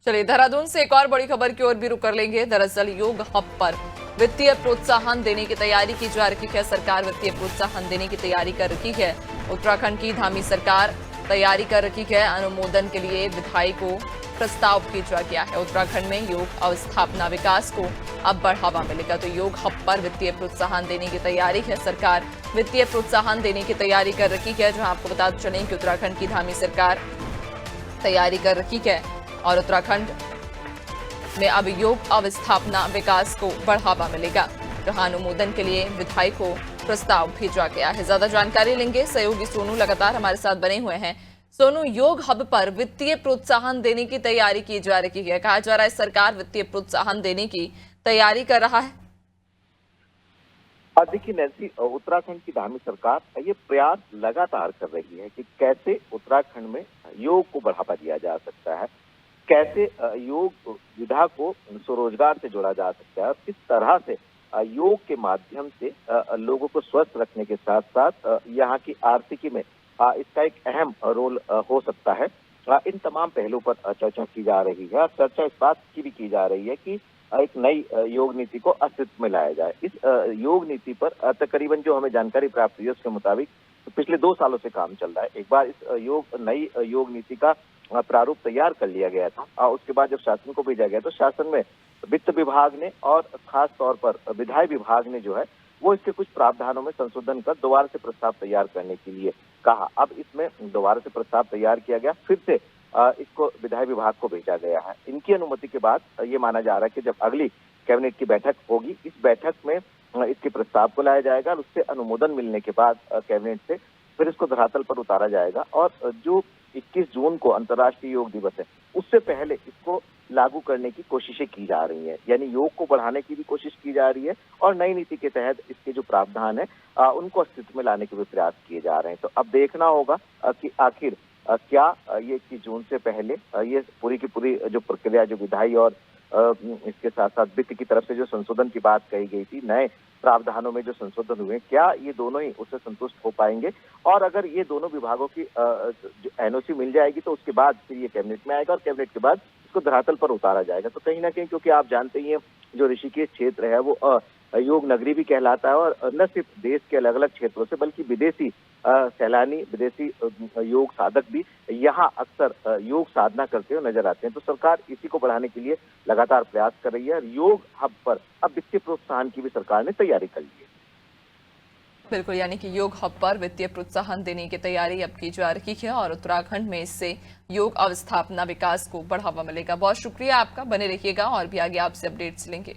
चलिए देहरादून से एक और बड़ी खबर की ओर भी रुख कर लेंगे। दरअसल योग हब पर वित्तीय प्रोत्साहन देने की तैयारी की जा रही है। सरकार वित्तीय प्रोत्साहन देने की तैयारी कर रही है। उत्तराखंड की धामी सरकार तैयारी कर रही है। अनुमोदन के लिए विधायी को प्रस्ताव भेजा गया है। उत्तराखंड में योग अवस्थापना विकास को अब बढ़ावा मिलेगा। तो योग हब पर वित्तीय प्रोत्साहन देने की तैयारी है। सरकार वित्तीय प्रोत्साहन देने की तैयारी कर रही है। जहां आपको बता चलें कि उत्तराखंड की धामी सरकार तैयारी कर रही है और उत्तराखंड में अब योग अवस्थापना विकास को बढ़ावा मिलेगा। जहां अनुमोदन के लिए विधायी को प्रस्ताव भेजा गया है। ज्यादा जानकारी लेंगे, सहयोगी सोनू लगातार हमारे साथ बने हुए हैं। सोनू, योग हब पर वित्तीय प्रोत्साहन देने की तैयारी की जा रही है। कहा जा रहा है सरकार वित्तीय प्रोत्साहन देने की तैयारी कर रहा है। देखिए नैन्सी, उत्तराखंड की धामी सरकार ये प्रयास लगातार कर रही है कि कैसे उत्तराखंड में योग को बढ़ावा दिया जा सकता है, कैसे योग विधा को स्वरोजगार से जोड़ा जा सकता है और किस तरह से योग के माध्यम से लोगों को स्वस्थ रखने के साथ साथ यहाँ की आर्थिकी में इसका एक अहम रोल हो सकता है। इन तमाम पहलुओं पर चर्चा की जा रही है और चर्चा इस बात की भी की जा रही है कि एक नई योग नीति को अस्तित्व में लाया जाए। इस योग नीति पर तकरीबन जो हमें जानकारी प्राप्त हुई है उसके मुताबिक पिछले 2 सालों से काम चल रहा है। एक बार इस नई योग नीति का प्रारूप तैयार कर लिया गया था। उसके बाद जब शासन को भेजा गया तो शासन में वित्त विभाग ने और खास तौर पर विधायी विभाग ने जो है वो इसके कुछ प्रावधानों में संशोधन कर दोबारा से प्रस्ताव तैयार करने के लिए कहा। अब इसमें दोबारा से प्रस्ताव तैयार किया गया, फिर से इसको विधायी विभाग को भेजा गया है। इनकी अनुमति के बाद ये माना जा रहा है कि जब अगली कैबिनेट की बैठक होगी, इस बैठक में इसके प्रस्ताव को लाया जाएगा और उससे अनुमोदन मिलने के बाद कैबिनेट से फिर इसको धरातल पर उतारा जाएगा और जो 21 जून को अंतर्राष्ट्रीय योग दिवस है उससे पहले इसको लागू करने की कोशिशें की जा रही हैं। यानी योग को बढ़ाने की भी कोशिश की जा रही है और नई नीति के तहत इसके जो प्रावधान है उनको अस्तित्व में लाने के भी प्रयास किए जा रहे हैं। तो अब देखना होगा कि आखिर क्या ये 21 जून से पहले ये पूरी की पूरी जो प्रक्रिया जो विधायी और इसके साथ साथ वित्त की तरफ से जो संशोधन की बात कही गई थी, नए प्रावधानों में जो संशोधन हुए, क्या ये दोनों ही उससे संतुष्ट हो पाएंगे? और अगर ये दोनों विभागों की जो एनओसी मिल जाएगी तो उसके बाद फिर ये कैबिनेट में आएगा और कैबिनेट के बाद इसको धरातल पर उतारा जाएगा। तो कहीं ना कहीं क्योंकि आप जानते ही हैं जो ऋषिकेश क्षेत्र है वो योग नगरी भी कहलाता है और न सिर्फ देश के अलग अलग क्षेत्रों से बल्कि विदेशी सैलानी, विदेशी योग साधक भी यहाँ अक्सर योग साधना करते हुए नजर आते हैं। तो सरकार इसी को बढ़ाने के लिए लगातार प्रयास कर रही है और योग हब पर अब वित्तीय प्रोत्साहन की भी सरकार ने तैयारी कर ली है। बिल्कुल, यानी कि योग हब पर वित्तीय प्रोत्साहन देने की तैयारी अब की जा रही है और उत्तराखंड में इससे योग अवस्थापना विकास को बढ़ावा मिलेगा। बहुत शुक्रिया आपका, बने रहिएगा और भी आगे आपसे अपडेट्स लेंगे।